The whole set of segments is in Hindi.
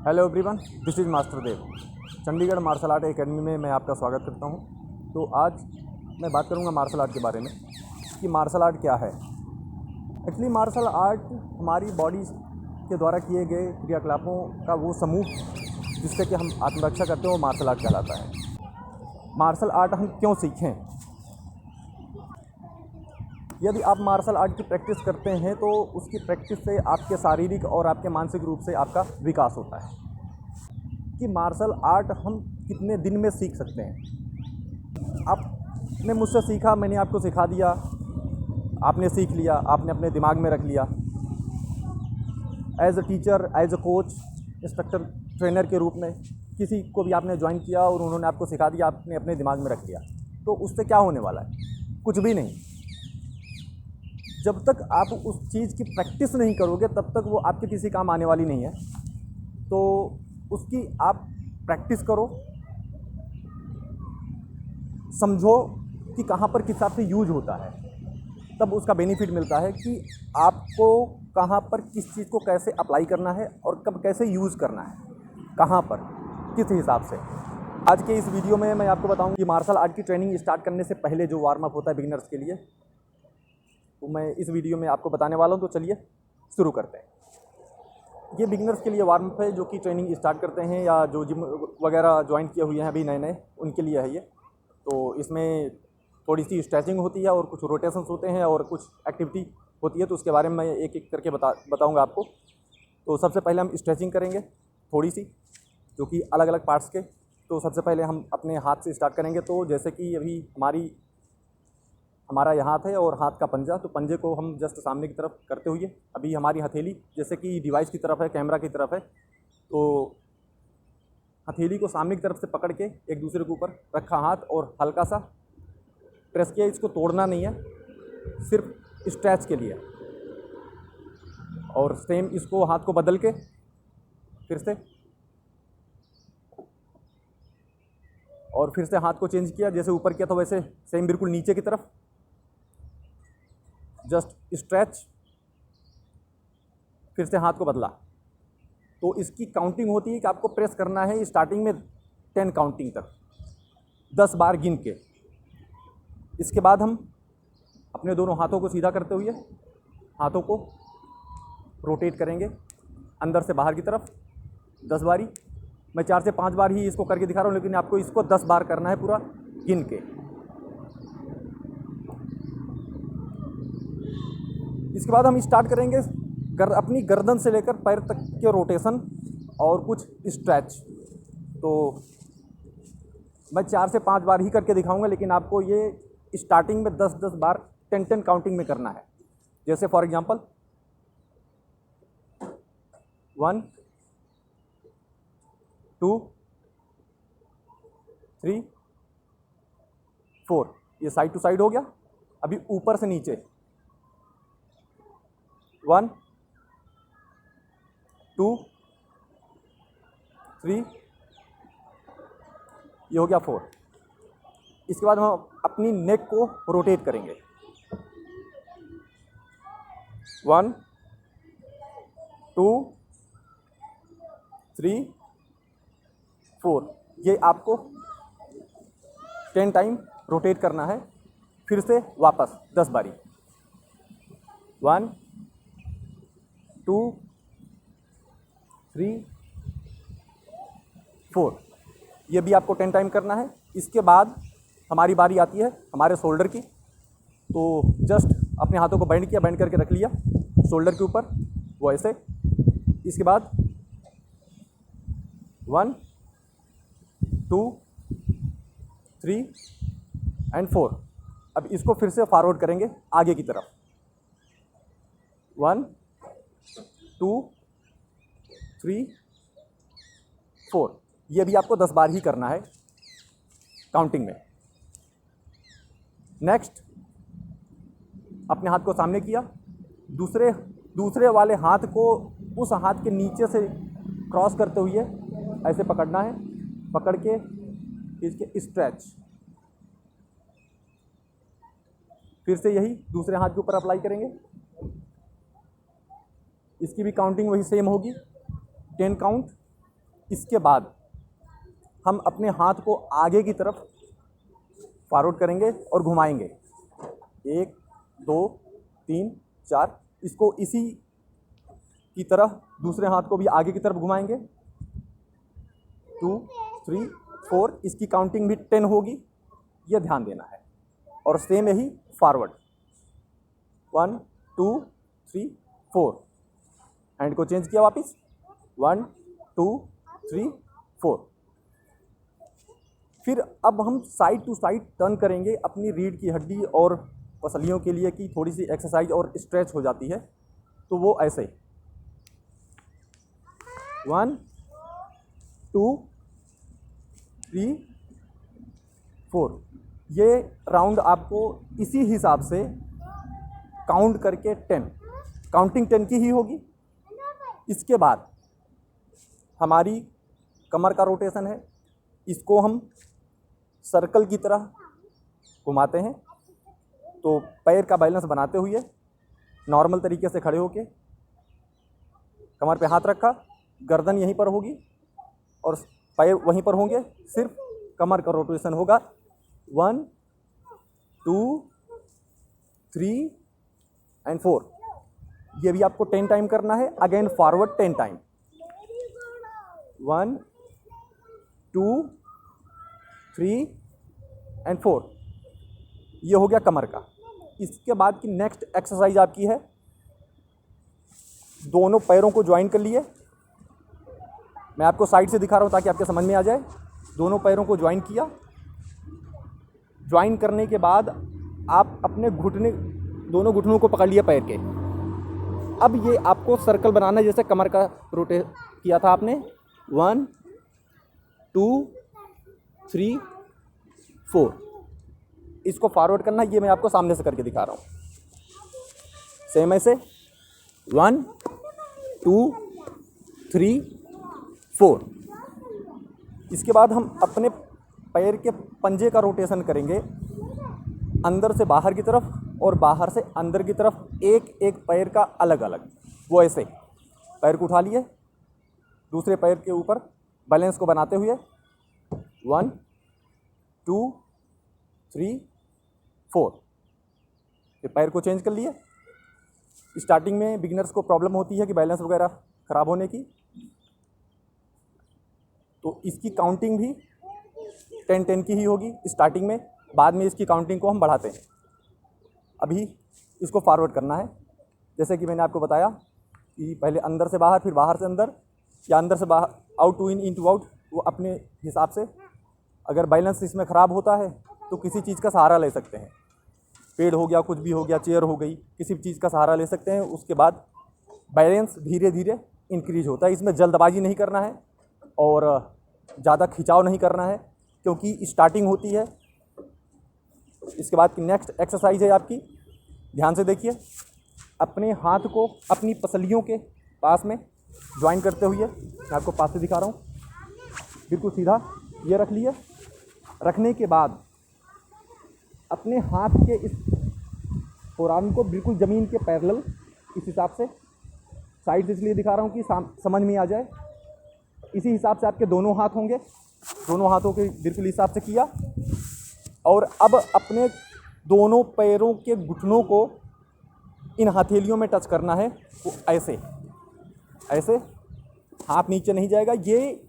Hello everyone, this is master Dev. Chandigarh martial art academy में मैं आपका स्वागत करता हूं। तो आज मैं बात करूंगा मार्शल आर्ट के बारे में कि मार्शल आर्ट क्या है। एक्चुअली मार्शल आर्ट हमारी बॉडी के द्वारा किए गए क्रियाकलापों का वो समूह जिससे कि हम आत्मरक्षा करते हैं वो मार्शल आर्ट कहलाता है। मार्शल आर्ट हम क्यों सीखें? यदि आप मार्शल आर्ट की प्रैक्टिस करते हैं तो उसकी प्रैक्टिस से आपके शारीरिक और आपके मानसिक रूप से आपका विकास होता है। कि मार्शल आर्ट हम कितने दिन में सीख सकते हैं। आपने मुझसे सीखा, मैंने आपको सिखा दिया, आपने सीख लिया, आपने अपने दिमाग में रख लिया। As a teacher, as a coach, instructor, trainer के रूप में किसी को भी आपने ज्वाइन किया और उन्होंने आपको सिखा दिया, आपने अपने दिमाग में रख लिया, तो उससे क्या होने वाला है? कुछ भी नहीं। जब तक आप उस चीज़ की प्रैक्टिस नहीं करोगे तब तक वो आपके किसी काम आने वाली नहीं है। तो उसकी आप प्रैक्टिस करो, समझो कि कहाँ पर किस हिसाब से यूज होता है, तब उसका बेनिफिट मिलता है कि आपको कहाँ पर किस चीज़ को कैसे अप्लाई करना है और कब कैसे यूज़ करना है, कहाँ पर किस हिसाब से। आज के इस वीडियो में मैं आपको बताऊंगा कि मार्शल आर्ट की ट्रेनिंग स्टार्ट करने से पहले जो वार्म अप होता है बिगिनर्स के लिए, तो मैं इस वीडियो में आपको बताने वाला हूँ। तो चलिए शुरू करते हैं। ये बिगिनर्स के लिए वार्म अप है जो कि ट्रेनिंग स्टार्ट करते हैं या जो जिम वगैरह ज्वाइन किए हुए हैं अभी नए नए, उनके लिए है ये। तो इसमें थोड़ी सी स्ट्रेचिंग होती है और कुछ रोटेशंस होते हैं और कुछ एक्टिविटी होती है, तो उसके बारे में मैं एक एक करके बताऊँगा आपको। तो सबसे पहले हम स्ट्रेचिंग करेंगे थोड़ी सी, जो कि अलग अलग पार्ट्स के। तो सबसे पहले हम अपने हाथ से स्टार्ट करेंगे। तो जैसे कि अभी हमारा ये हाथ है और हाथ का पंजा, तो पंजे को हम जस्ट सामने की तरफ करते हुए अभी हमारी हथेली जैसे कि डिवाइस की तरफ है, कैमरा की तरफ है, तो हथेली को सामने की तरफ से पकड़ के एक दूसरे के ऊपर रखा हाथ और हल्का सा प्रेस किया। इसको तोड़ना नहीं है, सिर्फ स्ट्रेच के लिए। और सेम इसको हाथ को बदल के फिर से, और फिर से हाथ को चेंज किया, जैसे ऊपर किया था वैसे सेम बिल्कुल नीचे की तरफ, जस्ट स्ट्रेच, फिर से हाथ को बदला। तो इसकी काउंटिंग होती है कि आपको प्रेस करना है स्टार्टिंग में 10 काउंटिंग तक, 10 बार गिन के। इसके बाद हम अपने दोनों हाथों को सीधा करते हुए हाथों को रोटेट करेंगे अंदर से बाहर की तरफ 10 बारी। मैं 4 से 5 बार ही इसको करके दिखा रहा हूँ, लेकिन आपको इसको 10 बार करना है पूरा गिन के। इसके बाद हम स्टार्ट करेंगे अपनी गर्दन से लेकर पैर तक के रोटेशन और कुछ स्ट्रेच। तो मैं 4 से 5 बार ही करके दिखाऊंगा, लेकिन आपको ये स्टार्टिंग में 10-10 बार 10-10 काउंटिंग में करना है। जैसे फॉर एग्जांपल 1 2 3 4, ये साइड टू साइड हो गया। अभी ऊपर से नीचे 1 2 3, ये हो गया 4। इसके बाद हम अपनी नेक को रोटेट करेंगे 1 2 3 4, ये आपको 10 टाइम रोटेट करना है। फिर से वापस 10 बारी 1 2 3 4, ये भी आपको 10 टाइम करना है। इसके बाद हमारी बारी आती है हमारे शोल्डर की। तो जस्ट अपने हाथों को बेंड किया, बेंड करके रख लिया शोल्डर के ऊपर, वो ऐसे। इसके बाद 1 2 3 एंड 4। अब इसको फिर से फॉरवर्ड करेंगे आगे की तरफ 1 2 3 4, ये भी आपको 10 बार ही करना है काउंटिंग में। नेक्स्ट, अपने हाथ को सामने किया, दूसरे वाले हाथ को उस हाथ के नीचे से क्रॉस करते हुए ऐसे पकड़ना है, पकड़ के इसके स्ट्रेच। फिर से यही दूसरे हाथ के ऊपर अप्लाई करेंगे। इसकी भी काउंटिंग वही सेम होगी, 10 काउंट इसके बाद हम अपने हाथ को आगे की तरफ फॉरवर्ड करेंगे और घुमाएंगे। 1 2 3 4। इसको इसी की तरह दूसरे हाथ को भी आगे की तरफ घुमाएंगे। 2 3 4। इसकी काउंटिंग भी 10 होगी, यह ध्यान देना है। और सेम यही फॉरवर्ड 1 2 3 4। हैंड को चेंज किया वापस 1 2 3 4। फिर अब हम साइड टू साइड टर्न करेंगे अपनी रीढ़ की हड्डी और पसलियों के लिए कि थोड़ी सी एक्सरसाइज और स्ट्रेच हो जाती है। तो वो ऐसे 1 2 3 4। ये राउंड आपको इसी हिसाब से काउंट करके 10, काउंटिंग 10 की ही होगी। इसके बाद हमारी कमर का रोटेशन है, इसको हम सर्कल की तरह घुमाते हैं। तो पैर का बैलेंस बनाते हुए नॉर्मल तरीके से खड़े होके कमर पे हाथ रखा, गर्दन यहीं पर होगी और पैर वहीं पर होंगे, सिर्फ कमर का रोटेशन होगा 1 2 3 एंड 4। ये भी आपको 10 टाइम करना है। Again forward 10 time 1 2 3 and 4। ये हो गया कमर का। इसके बाद की नेक्स्ट एक्सरसाइज आपकी है, दोनों पैरों को ज्वाइन कर लिए। मैं आपको साइड से दिखा रहा हूँ ताकि आपके समझ में आ जाए। दोनों पैरों को ज्वाइन किया। ज्वाइन करने के बाद आप अपने घुटने, दोनों घुटनों को पकड़ लिया पैर के। अब ये आपको सर्कल बनाना है जैसे कमर का रोटेट किया था आपने। 1 2 3 4। इसको फॉरवर्ड करना, ये मैं आपको सामने से करके दिखा रहा हूँ। सेम ऐसे 1 2 3 4। इसके बाद हम अपने पैर के पंजे का रोटेशन करेंगे अंदर से बाहर की तरफ और बाहर से अंदर की तरफ, एक एक पैर का अलग अलग। वो ऐसे पैर को उठा लिए, दूसरे पैर के ऊपर बैलेंस को बनाते हुए 1 2 3 4। फिर पैर को चेंज कर लिए। स्टार्टिंग में बिगिनर्स को प्रॉब्लम होती है कि बैलेंस वगैरह ख़राब होने की, तो इसकी काउंटिंग भी 10 10 की ही होगी स्टार्टिंग में। बाद में इसकी काउंटिंग को हम बढ़ाते हैं। अभी इसको फॉरवर्ड करना है जैसे कि मैंने आपको बताया कि पहले अंदर से बाहर, फिर बाहर से अंदर, या अंदर से बाहर, out to in to out. वो अपने हिसाब से, अगर बैलेंस इसमें ख़राब होता है तो किसी चीज़ का सहारा ले सकते हैं। पेड़ हो गया, कुछ भी हो गया, चेयर हो गई, किसी भी चीज़ का सहारा ले सकते हैं। उसके बाद बैलेंस धीरे धीरे इंक्रीज होता है। इसमें जल्दबाजी नहीं करना है और ज़्यादा खिंचाव नहीं करना है क्योंकि स्टार्टिंग होती है। इसके बाद की नेक्स्ट एक्सरसाइज है आपकी, ध्यान से देखिए। अपने हाथ को अपनी पसलियों के पास में ज्वाइन करते हुए, मैं आपको पास से दिखा रहा हूँ, बिल्कुल सीधा ये रख लिए। रखने के बाद अपने हाथ के इस फोरआर्म को बिल्कुल ज़मीन के पैरेलल, इस हिसाब से साइड से इसलिए दिखा रहा हूँ कि समझ में आ जाए। इसी हिसाब से आपके दोनों हाथ होंगे, दोनों हाथों के बिल्कुल हिसाब से किया। और अब अपने दोनों पैरों के घुटनों को इन हथेलियों में टच करना है। वो ऐसे ऐसे, हाथ नीचे नहीं जाएगा। ये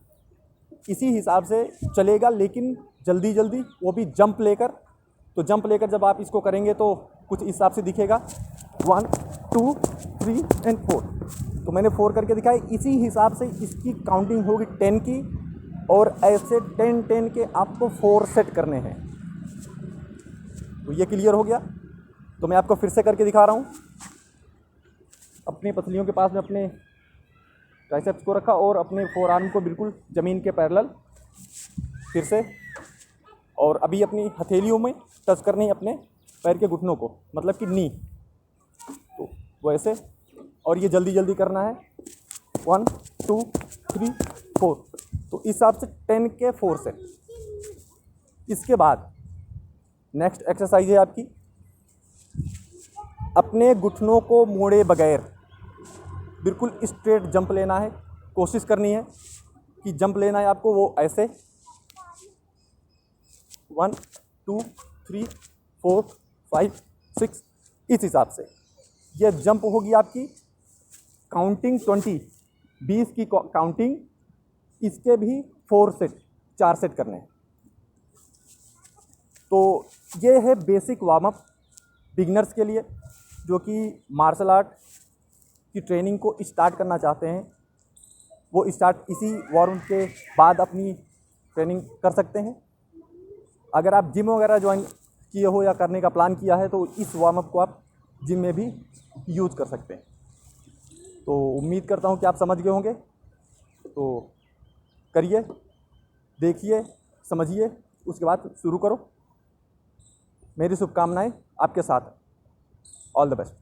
इसी हिसाब से चलेगा, लेकिन जल्दी जल्दी, वो भी जंप लेकर। तो जंप लेकर जब आप इसको करेंगे तो कुछ इस हिसाब से दिखेगा 1 2 3 एंड 4। तो मैंने 4 करके दिखाया। इसी हिसाब से इसकी काउंटिंग होगी 10 की, और ऐसे 10 10 के आपको 4 सेट करने हैं। तो ये क्लियर हो गया। तो मैं आपको फिर से करके दिखा रहा हूँ। अपनी पसलियों के पास में अपने ट्राइसेप्स को रखा और अपने फोरआर्म को बिल्कुल ज़मीन के पैरेलल, फिर से। और अभी अपनी हथेलियों में टच करनी है अपने पैर के घुटनों को, मतलब कि नी। तो वो ऐसे, और ये जल्दी जल्दी करना है 1 2 3 4। तो इस हिसाब से 10 के 4 सेट। इसके बाद नेक्स्ट एक्सरसाइज है आपकी, अपने घुटनों को मोड़े बगैर बिल्कुल स्ट्रेट जंप लेना है, कोशिश करनी है। कि जंप लेना है आपको वो ऐसे 1 2 3 4 5 6 इस हिसाब से। ये जंप होगी आपकी काउंटिंग 20 की काउंटिंग। इसके भी 4 सेट करने हैं। तो ये है बेसिक वार्म अप बिगिनर्स के लिए जो कि मार्शल आर्ट की ट्रेनिंग को स्टार्ट करना चाहते हैं। वो स्टार्ट इसी वार्म के बाद अपनी ट्रेनिंग कर सकते हैं। अगर आप जिम वगैरह ज्वाइन किए हो या करने का प्लान किया है तो इस वार्म अप को आप जिम में भी यूज़ कर सकते हैं। तो उम्मीद करता हूँ कि आप समझ गए होंगे। तो करिए, देखिए, समझिए, उसके बाद शुरू करो। मेरी शुभकामनाएं आपके साथ। All the best.